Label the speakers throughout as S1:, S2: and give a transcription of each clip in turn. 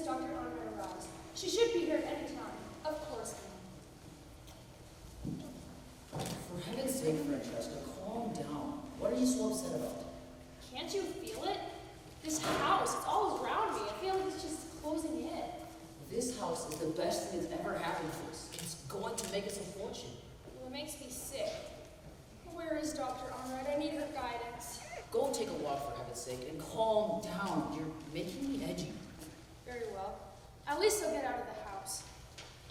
S1: has Dr. Arnold arrived? She should be here at any time. Of course, ma'am.
S2: For heaven's sake, Francesca, calm down. What are you so upset about?
S1: Can't you feel it? This house, it's all around me. I feel like it's just closing in.
S2: This house is the best thing that's ever happened to us. It's going to make us a fortune.
S1: Well, it makes me sick. Where is Dr. Arnold? I need her guidance.
S2: Go take a walk, for heaven's sake, and calm down. You're making me edgy.
S1: Very well. At least I'll get out of the house.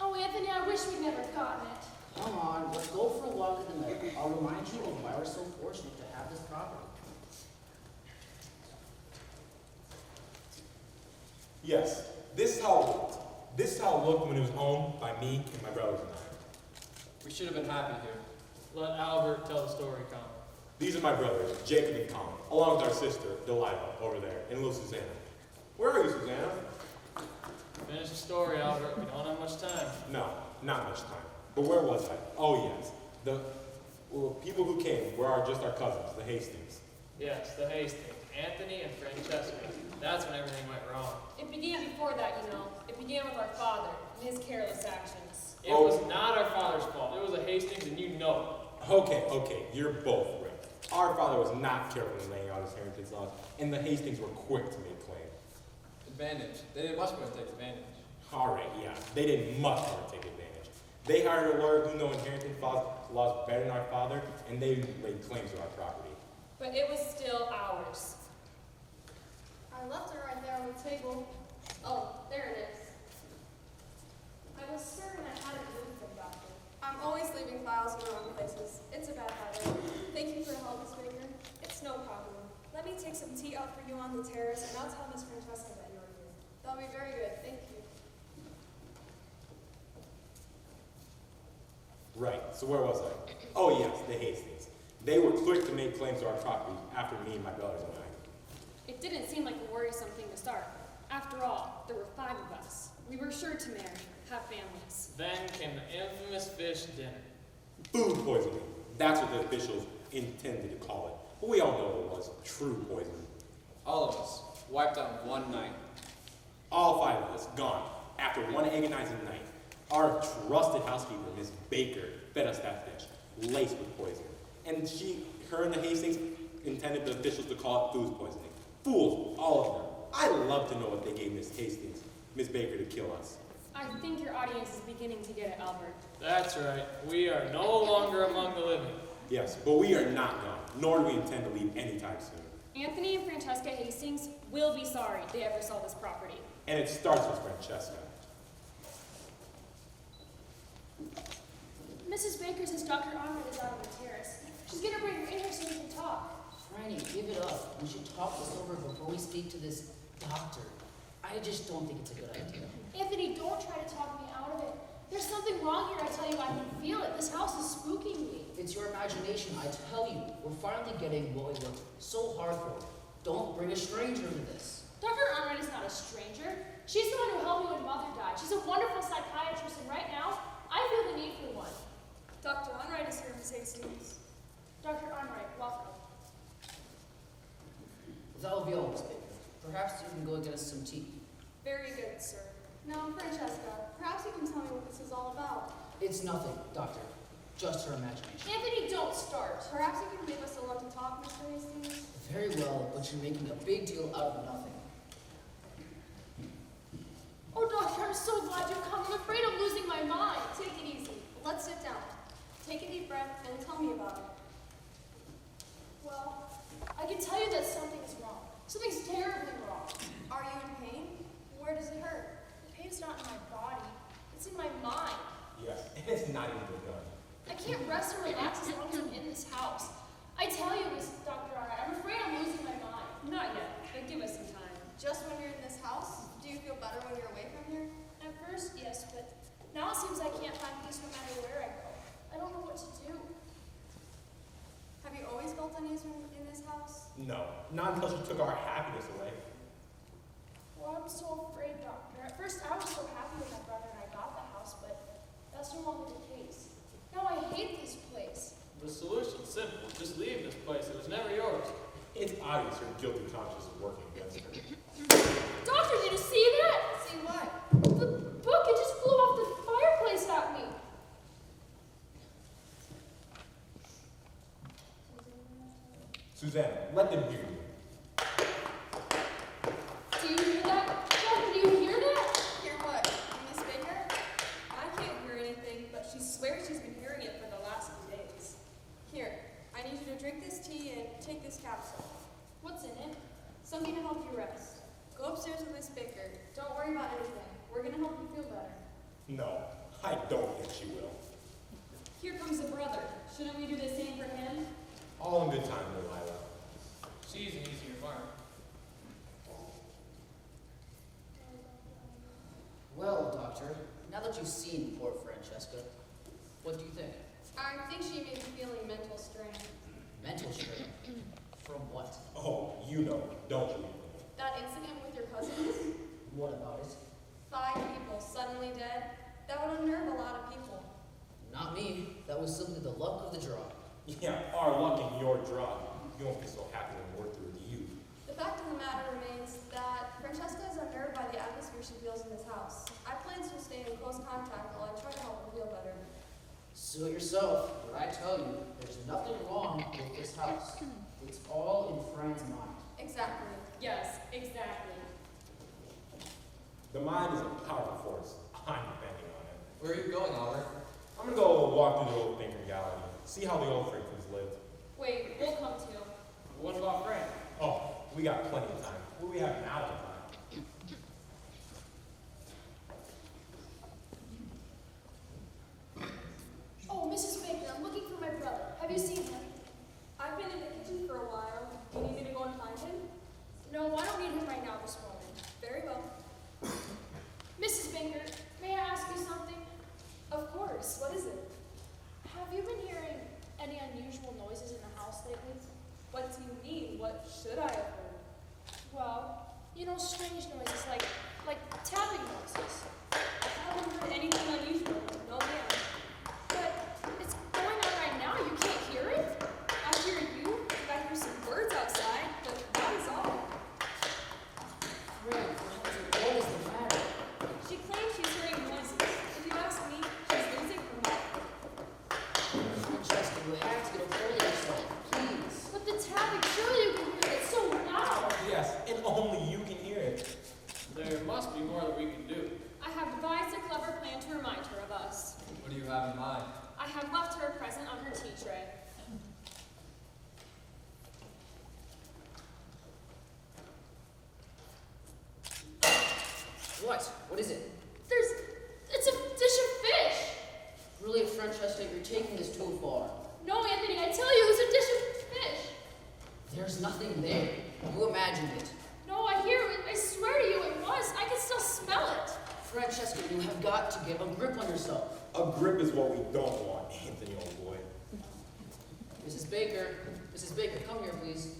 S1: Oh, Anthony, I wish we'd never gotten it.
S2: Come on, let's go for a walk in the meadow. I'll remind you of why we're so fortunate to have this property.
S3: Yes, this is how it looked. This is how it looked when it was owned by me and my brothers and I.
S4: We should have been happy here.
S5: Let Albert tell the story, Colin.
S3: These are my brothers, Jacob and Colin, along with our sister, Delilah, over there, and little Susanna. Where are you, Susanna?
S5: Finish the story, Albert. We don't have much time.
S3: No, not much time. But where was I? Oh, yes. The people who came were just our cousins, the Hastings.
S5: Yes, the Hastings. Anthony and Francesca. That's when everything went wrong.
S1: It began before that, you know. It began with our father and his careless actions.
S5: It was not our father's fault. It was the Hastings, and you know
S3: Okay, you're both right. Our father was not careful in laying out his heritage laws, and the Hastings were quick to make claim.
S4: Advantage. They did much more to take advantage.
S3: All right, yeah, they did much more to take advantage. They hired a lawyer who knew inheritance laws better than our father, and they laid claims to our property.
S1: But it was still ours.
S6: I left it right there on the table. Oh, there it is.
S1: I was certain I hadn't moved them, Doctor.
S6: I'm always leaving files in the wrong places. It's a bad habit. Thank you for the help, Miss Baker.
S1: It's no problem. Let me take some tea out for you on the terrace, and I'll tell Miss Francesca that you're here.
S6: That'll be very good. Thank you.
S3: Right, so where was I? Oh yes, the Hastings. They were quick to make claims to our property after me and my brothers and I.
S1: It didn't seem like a worrisome thing to start. After all, there were 5 of us. We were sure to marry, have families.
S5: Then came the infamous fish dinner.
S3: Food poisoning. That's what the officials intended to call it. But we all know it was true poisoning.
S4: All of us, wiped out in one night.
S3: All 5 of us gone after one agonizing night. Our trusted housekeeper, Miss Baker, fed us that fish, laced with poison. And her and the Hastings intended the officials to call it food poisoning. Fools, all of them. I'd love to know what they gave Miss Baker to kill us.
S1: I think your audience is beginning to get it, Albert.
S5: That's right. We are no longer among the living.
S3: Yes, but we are not gone, nor do we intend to leave anytime soon.
S1: Anthony and Francesca Hastings will be sorry they ever saw this property.
S3: And it starts with Francesca.
S1: Mrs. Baker says Dr. Arnold is out on the terrace. She's gonna bring her in here so we can talk.
S2: Franny, give it up. We should talk this over before we speak to this doctor. I just don't think it's a good idea.
S1: Anthony, don't try to talk me out of it. There's something wrong here, I tell you. I can feel it. This house is spooking me.
S2: It's your imagination, I tell you. We're finally getting what we worked so hard for. Don't bring a stranger into this.
S1: Dr. Arnold is not a stranger. She's the one who helped me when Mother died. She's a wonderful psychiatrist, and right now, I feel the need for one.
S6: Dr. Unright is here, Miss Hastings.
S1: Dr. Arnold, welcome.
S2: That'll be all, Miss Baker. Perhaps you can go get us some tea.
S6: Very good, sir. Now, Francesca, perhaps you can tell me what this is all about.
S2: It's nothing, Doctor. Just her imagination.
S1: Anthony, don't start.
S6: Perhaps you can leave us alone to talk, Mr. Hastings.
S2: Very well, but you're making a big deal out of nothing.
S1: Oh, Doctor, I'm so glad you've come. I'm afraid I'm losing my mind.
S6: Take it easy. Let's sit down. Take a deep breath and tell me about it.
S1: Well, I can tell you that something's wrong. Something's terribly wrong.
S6: Are you in pain? Where does it hurt?
S1: The pain's not in my body. It's in my mind.
S3: Yes, and it's not even begun.
S1: I can't rest or relax as long as I'm in this house. I tell you, Miss Dr. Arnold, I'm afraid I'm losing my mind. Not yet, but give us some time.
S6: Just when you're in this house? Do you feel better when you're away from here?
S1: At first, yes, but now it seems I can't find peace no matter where I go. I don't know what to do.
S6: Have you always felt unease in this house?
S3: No, not until she took our happiness away.
S1: Well, I'm so afraid, Doctor. At first, I was so happy with my brother and I got the house, but that's no longer the case. Now I hate this place.
S5: The solution's simple. Just leave this place. It was never yours.
S3: It's obvious her guilty conscience is working against her.
S1: Doctor, did you see that?
S6: See what?
S3: let them hear you.
S1: Do you hear that? John, do you hear that?
S6: Hear what? Miss Baker? I can't hear anything, but she swears she's been hearing it for the last few days. Here, I need you to drink this tea and take this capsule.
S1: What's in it?
S6: Something to help you rest. Go upstairs with Miss Baker. Don't worry about anything. We're gonna help you feel better.
S3: No, I don't think she will.
S6: Here comes the brother. Shouldn't we do the same for him?
S3: All in good time, Delilah.
S5: She's an easier mark.
S2: Well, Doctor, now that you've seen poor Francesca, what do you think?
S6: I think she may be feeling mental strain.
S2: Mental strain? From what?
S3: Oh, you know, don't you?
S6: That incident with your cousins?
S2: What about it?
S6: 5 people suddenly dead? That would unnerve a lot of people.
S2: Not me. That was simply the luck of the draw.
S3: Yeah, our luck in your draw. You won't be so happy when we're through with you.
S6: The fact of the matter remains that Francesca is unnerved by the atmosphere she feels in this house. I plan to stay in close contact while I try to help her feel better.
S2: Suit yourself, but I tell you, there's nothing wrong with this house. It's all in Fran's mind.
S6: Exactly.
S1: Yes, exactly.
S3: The mind is a powerful force. I'm depending on it.
S4: Where are you going, Oliver?
S3: I'm gonna go walk through the old thinker gallery, see how the old Franklins lived.
S1: Wait, we'll come too.
S5: What about Frank?
S3: Oh, we got plenty of time. What do we have now of time?
S1: Oh, Mrs. Baker, I'm looking for my brother. Have you seen him?
S6: I've been in the kitchen for a while. Do you need me to go and find him?
S1: No, I don't need him right now this moment.
S6: Very well.
S1: Mrs. Baker, may I ask you something?
S6: Of course. What is it?
S1: Have you been hearing any unusual noises in the house lately?
S6: What do you mean? What should I have heard?
S1: Well, you know, strange noises like tapping noises.
S6: I haven't heard anything unusual. No, ma'am.
S1: But it's going on right now. You can't hear it?
S6: I hear you. I hear some birds outside, but that is all.
S2: Fran, what is the matter?
S6: She claims she's hearing noises. If you ask me, she's losing her mind.
S2: Francesca, you have to get a hold of yourself, please.
S1: But the tapping, surely you can hear it. It's so loud.
S3: Yes, and only you can hear it.
S5: There must be more that we can do.
S6: I have devised a clever plan to remind her of us.
S4: What do you have in mind?
S6: I have left her a present on her tea tray.
S2: What? What is it?
S1: It's a dish of fish.
S2: Really, Francesca, you're taking this too far.
S1: No, Anthony, I tell you, it's a dish of fish.
S2: There's nothing there. You imagined it.
S1: No, I hear it. I swear to you, it was. I can still smell it.
S2: Francesca, you have got to get a grip on yourself.
S3: A grip is what we don't want, Anthony, old boy.
S2: Mrs. Baker, come here, please.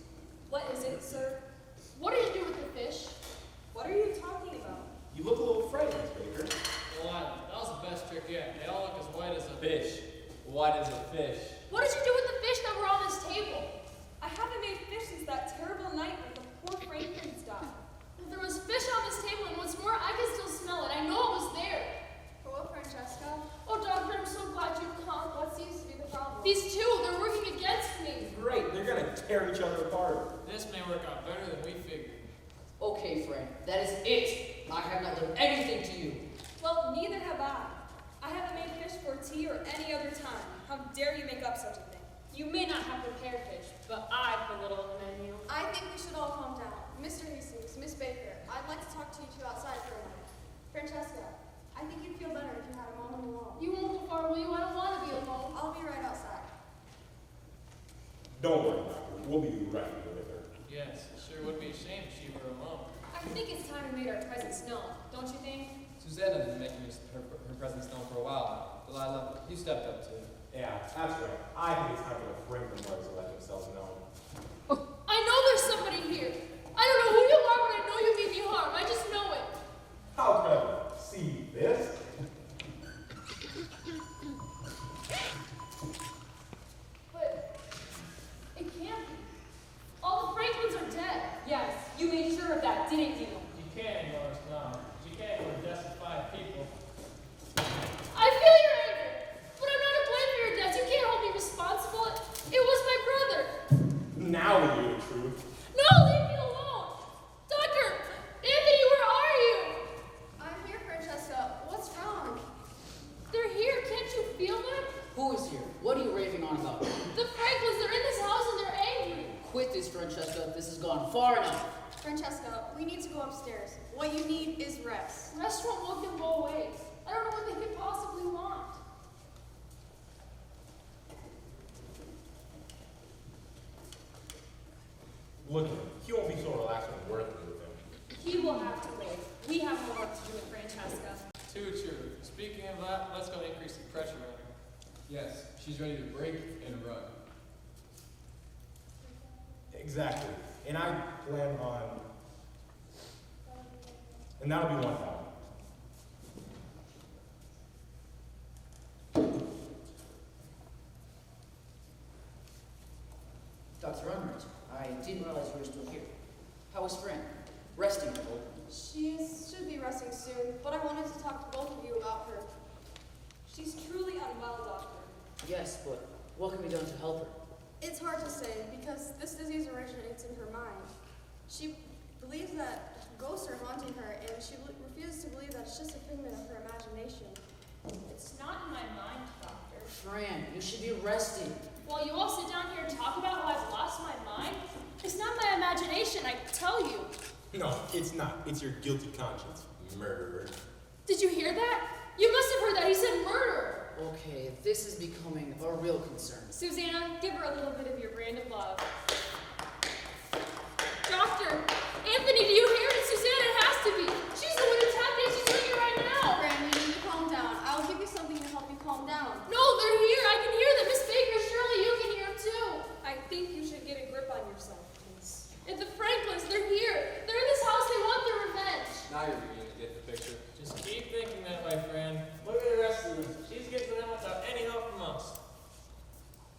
S6: What is it, sir?
S1: What did you do with the fish?
S6: What are you talking about?
S3: You look a little frightened, Miss Baker.
S5: Delilah, that was the best trick yet. They all look as white as a
S4: Fish. What is a fish?
S1: What did you do with the fish that were on this table?
S6: I haven't made fish since that terrible night when the poor Franklins died.
S1: Well, there was fish on this table, and what's more, I can still smell it. I know it was there.
S6: Hello, Francesca.
S1: Oh, doctor, I'm so glad you've come.
S6: What seems to be the problem?
S1: These two, they're working against me.
S3: Great, they're gonna tear each other apart.
S5: This may work out better than we figured.
S2: Okay, Fran, that is it. I have not done anything to you.
S6: Well, neither have I. I haven't made fish for tea or any other time. How dare you make up such a thing?
S1: You may not have prepared fish, but I've put little in the menu.
S6: I think we should all calm down. Mr. Hastings, Miss Baker, I'd like to talk to you two outside for a minute. Francesca, I think you'd feel better if you had a moment alone.
S1: You won't go far, will you? I don't want to be alone.
S6: I'll be right outside.
S3: Don't worry, Doctor. We'll be right here with her.
S5: Yes, it sure would be a shame if she were alone.
S6: I think it's time we made our presence known, don't you think?
S4: Susanna has been making her presence known for a while. Delilah, you stepped up to it.
S3: Yeah, that's right. I think it's time for the Franklin brothers to let themselves know.
S1: I know there's somebody here. I don't know who you are, but I know you mean me harm. I just know it.
S3: How clever. See this?
S1: But it can't be. All the Franklins are dead.
S6: Yes, you made sure of that, didn't you?
S5: You can't ignore us now. You can't ignore deaths of 5 people.
S1: I feel your anger, but I'm not to blame for your deaths. You can't hold me responsible. It was my brother.
S6: upstairs. What you need is rest.
S1: Rest won't make them go away. I don't know what they could possibly want.
S3: Look at him. He won't be so relaxed when we're through with him.
S6: He will have to wait. We have more work to do with Francesca.
S5: Too true. Speaking of that, let's go increase the pressure on her.
S4: Yes, she's ready to break and run.
S3: Exactly. And I plan on... And that'll be 1,000.
S2: Dr. Unright, I didn't realize you were still here. How was Fran? Resting, I hope.
S6: Should be resting soon, but I wanted to talk to both of you about her. She's truly unwell, Doctor.
S2: Yes, but what can be done to help her?
S6: It's hard to say because this disease originates in her mind. She believes that ghosts are haunting her, and she refuses to believe that it's just a figment of her imagination.
S1: It's not in my mind, Doctor.
S2: Fran, you should be resting.
S1: While you all sit down here and talk about how I've lost my mind, it's not my imagination, I tell you.
S3: No, it's not. It's your guilty conscience, murderer.
S1: Did you hear that? You must have heard that. He said murderer.
S2: Okay, this is becoming a real concern.
S6: Susanna, give her a little bit of your brand of love.
S1: Doctor, Anthony, do you hear it? Susanna, it has to be. She's the one who's happening. She's doing it right now.
S6: Fran, you need to calm down. I'll give you something to help you calm down.
S1: No, they're here. I can hear them. Miss Baker, surely you can hear them too.
S6: I think you should get a grip on yourself, please.
S1: And the Franklins, they're here. They're in this house. They want their revenge.
S4: Now you're beginning to get the picture.
S5: Just keep thinking that way, Fran. Look at the rest of them. She's getting to them without any help from us.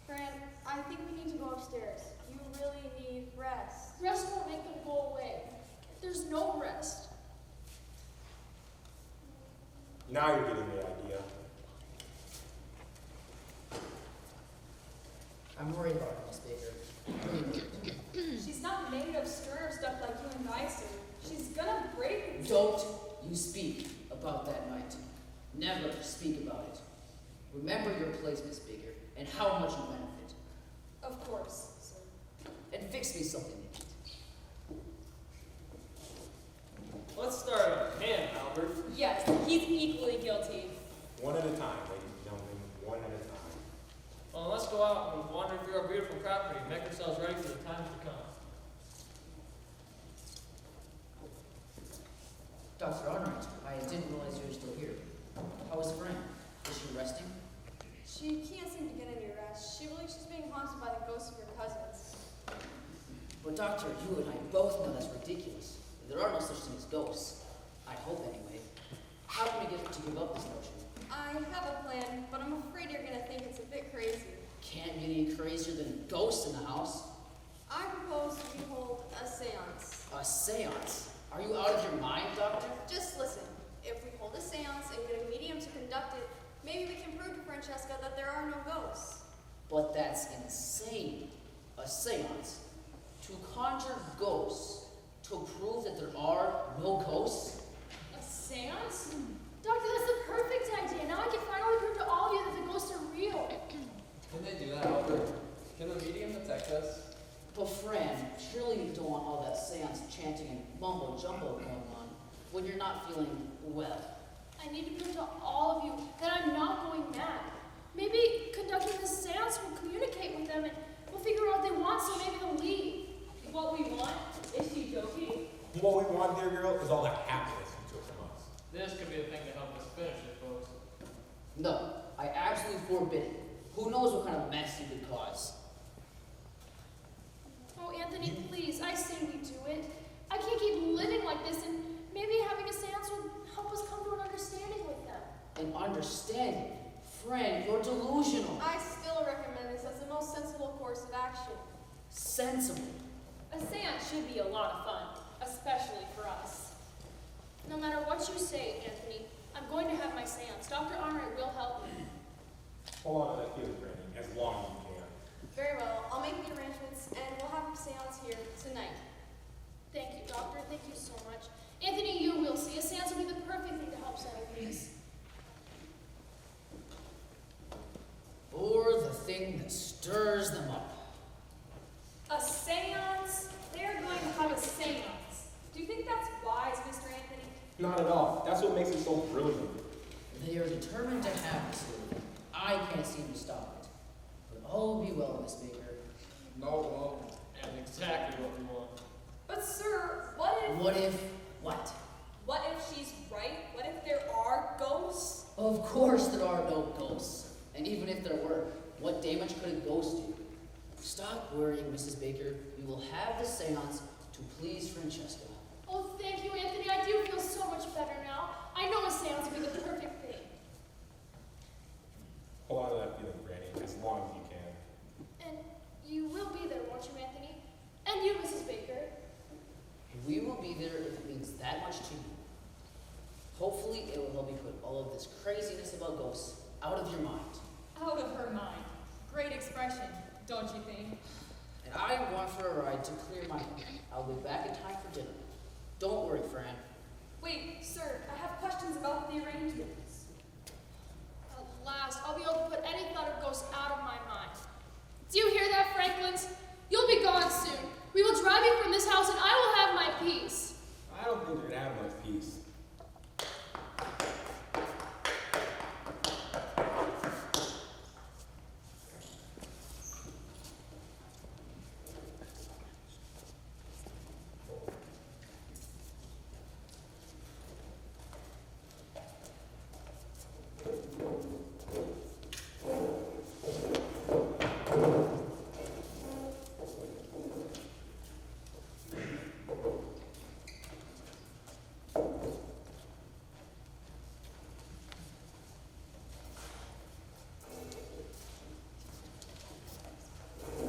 S6: Fran, I think we need to go upstairs. You really need rest.
S1: Rest won't make them go away. There's no rest.
S3: Now you're getting the idea.
S2: I'm worried about her, Miss Baker.
S6: She's not made of sterner stuff like you and guys do. She's gonna break it.
S2: Don't you speak about that night. Never speak about it. Remember your place, Miss Baker, and how much you benefit.
S6: Of course, sir.
S2: And fix me something to eat.
S5: Let's start on him, Albert.
S6: Yes, he's equally guilty.
S3: One at a time, ladies and gentlemen. One at a time.
S5: Well, let's go out and wander through our beautiful property and make ourselves ready for the times to come.
S2: Dr. Unright, I didn't realize you were still here. How is Fran? Is she resting?
S6: She can't seem to get any rest. She believes she's being haunted by the ghosts of her cousins.
S2: But Doctor, you and I both know that's ridiculous. There are no such thing as ghosts. I hope anyway. How can we get to give up this notion?
S6: I have a plan, but I'm afraid you're gonna think it's a bit crazy.
S2: Can't get any crazier than ghosts in the house.
S6: I propose we hold a seance.
S2: A seance? Are you out of your mind, Doctor?
S6: Just listen. If we hold a seance and get a medium to conduct it, maybe we can prove to Francesca that there are no ghosts.
S2: But that's insane. A seance? To conjure ghosts? To prove that there are no ghosts?
S1: A seance? Doctor, that's the perfect idea. Now I can finally prove to all of you that the ghosts are real.
S4: Can they do that, Albert? Can the medium protect us?
S2: But Fran, surely you don't want all that seance chanting and mumbo jumbo going on when you're not feeling well.
S1: I need to prove to all of you that I'm not going mad. Maybe conducting this seance will communicate with them and we'll figure out what they want, so maybe they'll leave. What we want? Is she joking?
S3: What we want, dear girl, is all the happiness you took from us.
S5: This could be the thing to help us finish it, folks.
S2: No, I absolutely forbid it. Who knows what kind of mess you could cause?
S1: Oh, Anthony, please, I say we do it. I can't keep living like this, and maybe having a seance will help us come to an understanding with them.
S2: An understanding? Fran, you're delusional.
S6: I still recommend this as the most sensible course of action.
S2: Sensible.
S1: A seance should be a lot of fun, especially for us. No matter what you say, Anthony, I'm going to have my seance. Dr. Arnott will help me.
S3: Hold on to that feeling, Brandy, as long as you can.
S6: Very well. I'll make the arrangements and we'll have a seance here tonight.
S1: Thank you, Doctor. Thank you so much. Anthony, you will see. A seance will be the perfect thing to help settle things.
S2: Or the thing that stirs them up.
S6: A seance? They're going to have a seance. Do you think that's wise, Mr.
S3: Not at all. That's what makes it so brilliant.
S2: They are determined to have this illusion. I can't seem to stop it. But all will be well, Miss Baker.
S4: No, it won't.
S5: And exactly what we want.
S6: But sir, what if
S2: What if, what?
S6: she's right? What if there are ghosts?
S2: Of course there are no ghosts. And even if there were, what damage could a ghost do? Stop worrying, Mrs. Baker. We will have the seance to please Francesca.
S1: Oh, thank you, Anthony. I do feel so much better now. I know a seance would be the perfect thing.
S3: Hold on to that feeling, Granny, as long as you can.
S1: And you will be there, won't you, Anthony? And you, Mrs. Baker.
S2: We will be there if it means that much to you. Hopefully it will help you put all of this craziness about ghosts out of your mind.
S7: Out of her mind. Great expression, don't you think?
S2: And I am going for a ride to clear my head. I'll be back in time for dinner. Don't worry, Fran.
S6: Wait, sir, I have questions about the arrangements.
S1: At last, I'll be able to put any thought of ghosts out of my mind. Do you hear that, Franklins? You'll be gone soon. We will drive you from this house and I will have my peace.
S3: I don't think you're gonna have much peace.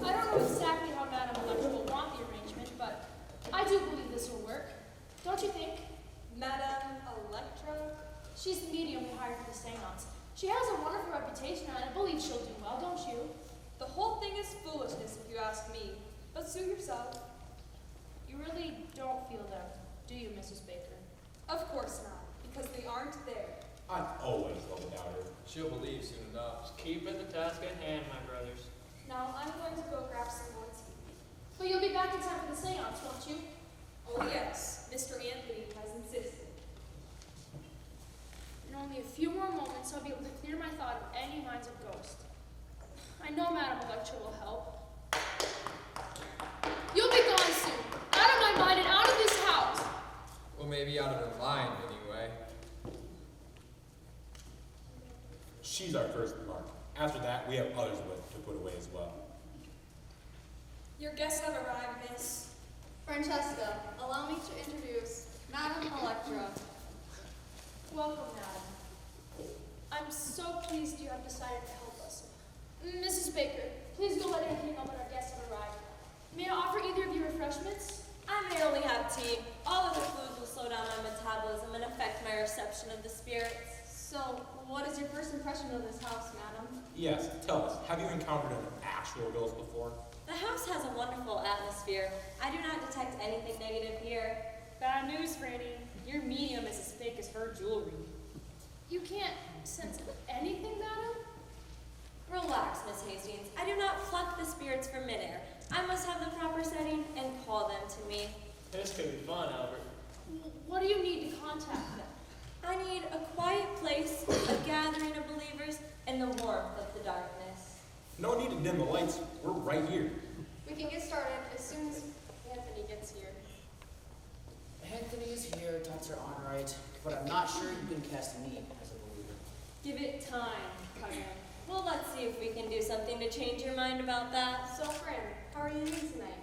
S1: I don't know exactly how Madame Electra will want the arrangement, but I do believe this will work. Don't you think?
S6: Madame Electra?
S1: She's the medium we hired for the seance. She has a wonderful reputation, and I believe she'll do well, don't you?
S6: The whole thing is foolishness if you ask me. But sue yourself.
S1: You really don't feel that, do you, Mrs. Baker?
S6: Of course not, because they aren't there.
S3: I'd always go without her.
S4: She'll believe soon enough.
S5: Just keep at the task at hand, my brothers.
S6: Now I'm going to go grab some more tea.
S1: But you'll be back in time for the seance, won't you?
S6: Oh yes, Mr. Anthony has insisted.
S1: In only a few more moments, I'll be able to clear my thought of any minds of ghosts. I know Madame Electra will help. You'll be gone soon, out of my mind and out of this house.
S4: Well, maybe out of her mind, anyway.
S3: She's our first mark. After that, we have others to put away as well.
S6: Your guests have arrived, miss.
S8: Francesca, allow me to introduce Madame Electra.
S1: Welcome, Madam. I'm so pleased you have decided to help us. Mrs. Baker, please go let Anthony know that our guests have arrived. May I offer either of you refreshments?
S9: I may only have tea. All other foods will slow down my metabolism and affect my reception of the spirits.
S8: So, what is your first impression of this house, Madam?
S3: Yes, tell us, have you encountered an actual ghost before?
S9: The house has a wonderful atmosphere. I do not detect anything negative here.
S7: Bad news, Franny. Your medium is as fake as her jewelry.
S1: You can't sense anything, Madam?
S9: Relax, Miss Hastings. I do not pluck the spirits from midair. I must have the proper setting and call them to me.
S5: This could be fun, Albert.
S1: What do you need to contact them?
S9: I need a quiet place, a gathering of believers, and the warmth of the darkness.
S3: No need to dim the lights. We're right here.
S6: We can get started as soon as Anthony gets here.
S2: Anthony is here, Dr. Onright, but I'm not sure you can cast me as a believer.
S7: Give it time, cousin.
S9: Well, let's see if we can do something to change your mind about that.
S6: So, Fran, how are you doing tonight?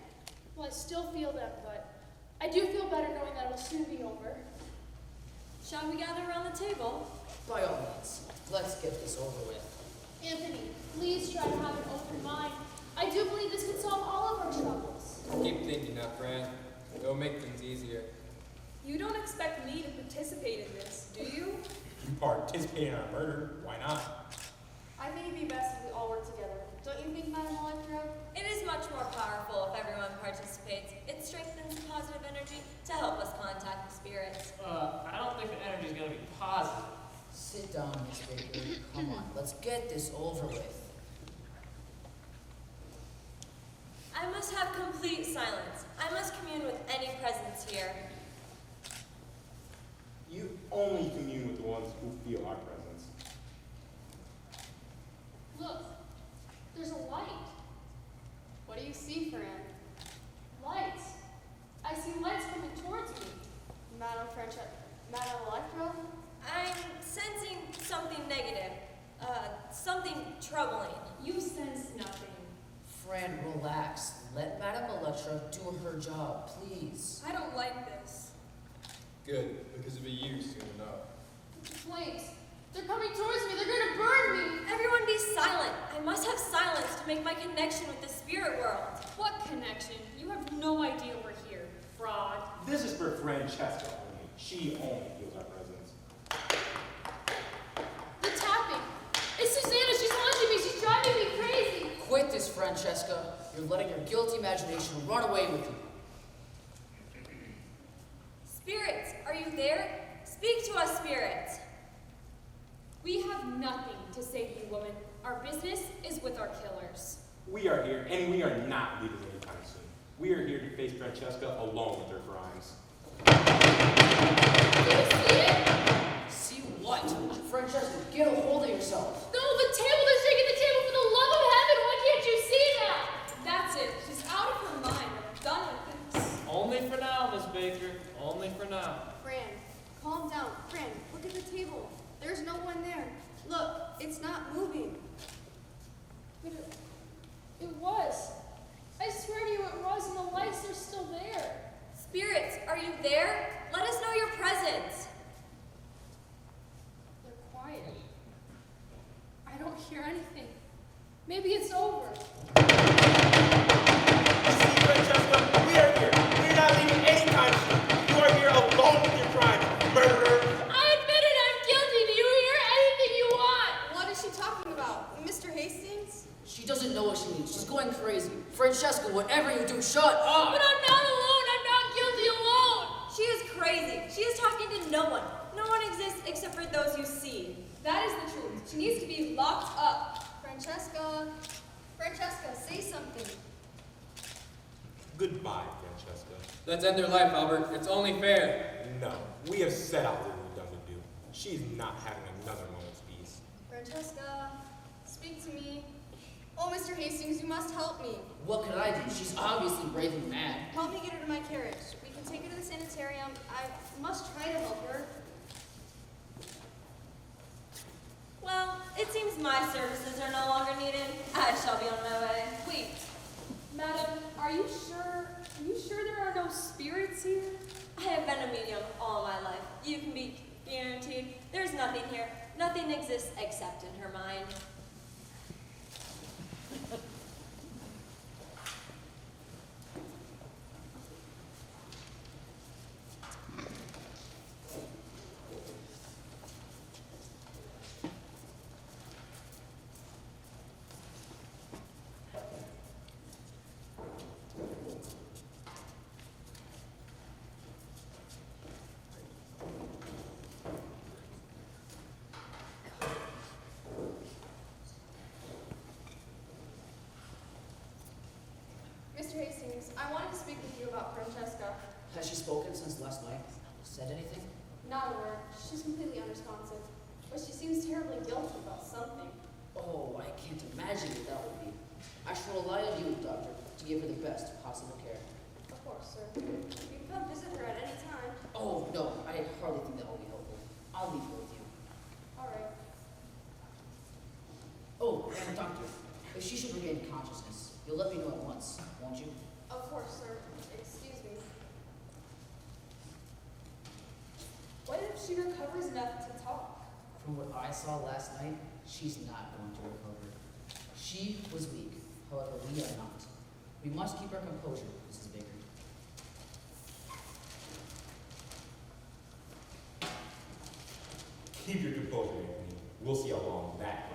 S1: Well, I still feel that, but I do feel better knowing that it'll soon be over.
S9: Shall we gather around the table?
S2: By all means, let's get this over with.
S1: Anthony, please try to have an open mind. I do believe this could solve all of our troubles.
S4: Keep thinking that, Fran. It'll make things easier.
S6: You don't expect me to participate in this, do you?
S3: You participate in our murder, why not?
S6: I think it'd be best if we all work together. Don't you think, Madame Electra?
S9: It is much more powerful if everyone participates. It strengthens positive energy to help us contact the spirits.
S5: I don't think the energy's gonna be positive.
S2: Sit down, Miss Baker. Come on, let's get this over with.
S9: I must have complete silence. I must commune with any presence here.
S3: You feel our presence.
S1: Look, there's a light.
S6: What do you see, Fran?
S1: Lights. I see lights coming towards me.
S6: Madame Electra?
S9: I'm sensing something negative. Something troubling.
S7: You sense nothing.
S2: Fran, relax. Let Madame Electra do her job, please.
S6: I don't like this.
S4: Good, because it'll be you soon enough.
S1: The flames. They're coming towards me. They're gonna burn me.
S9: Everyone be silent. I must have silence to make my connection with the spirit world.
S7: What connection? You have no idea we're here. Fraud.
S3: This is for Francesca only. She only feels our presence.
S1: The tapping. It's Susanna. She's haunting me. She's driving me crazy.
S2: Quit this, Francesca. You're letting your guilty imagination run away with you.
S9: Spirits, are you there? Speak to us, spirits.
S7: We have nothing to say to you, woman. Our business is with our killers.
S3: We are here, and we are not leaving anytime soon. We are here to face Francesca alone with her crimes.
S1: Do you see it?
S2: See what? Francesca, get a hold of yourself.
S1: No, the table. They're shaking the table. For the love of heaven, why can't you see that?
S7: That's it. She's out of her mind. I'm done with this.
S5: Only for now, Miss Baker. Only for now.
S6: Fran, calm down. Fran, look at the table. There's no one there. Look, it's not moving.
S1: But it was. I swear to you it was, and the lights are still there.
S9: Spirits, are you there? Let us know your presence.
S1: They're quiet. I don't hear anything. Maybe it's over.
S3: See, Francesca, we are here. We're not leaving anytime soon. You are here alone with your crimes, murderer.
S1: I admit it, I'm guilty. Do you hear anything you want?
S6: What is she talking about? Mr. Hastings?
S2: She doesn't know what she needs. She's going crazy. Francesca, whatever you do, shut up!
S1: But I'm not alone. I'm not guilty alone.
S9: She is crazy. She is talking to no one. No one exists except for those you see.
S7: That is the truth. She needs to be locked up.
S6: Francesca? Francesca, say something.
S3: Goodbye, Francesca.
S4: Let's end their life, Albert. It's only fair.
S3: No, we have set out what we've done to do. She's not having another moment's peace.
S6: Francesca, speak to me. Oh, Mr. Hastings, you must help me.
S2: What could I do? She's obviously raving mad.
S6: Help me get her to my carriage. We can take her to the sanitarium. I must try to help her.
S9: Well, it seems my services are no longer needed. I shall be on my way.
S7: Wait, madam, are you sure? Are you sure there are no spirits here?
S9: I have been a medium all my life. You can be guaranteed there's nothing here. Nothing exists except in her mind.
S6: Mr. Hastings, I wanted to speak with you about Francesca.
S2: Has she spoken since last night? Said anything?
S6: Not a word. She's completely unresponsive. But she seems terribly guilty about something.
S2: Oh, I can't imagine what that would be. I shall rely on you, Doctor, to give her the best possible care.
S6: Of course, sir. You can come visit her at any time.
S2: Oh, no, I hardly think that will be helpful. I'll leave her with you.
S6: All right.
S2: Oh, and Doctor, if she should regain consciousness, you'll let me know at once, won't you?
S6: Of course, sir. Excuse me.
S7: What if she recovers enough to talk?
S2: From what I saw last night, she's not going to recover. She was weak, however, we are not. We must keep our composure, Mrs. Baker.
S3: Keep your composure, Anthony. We'll see how long that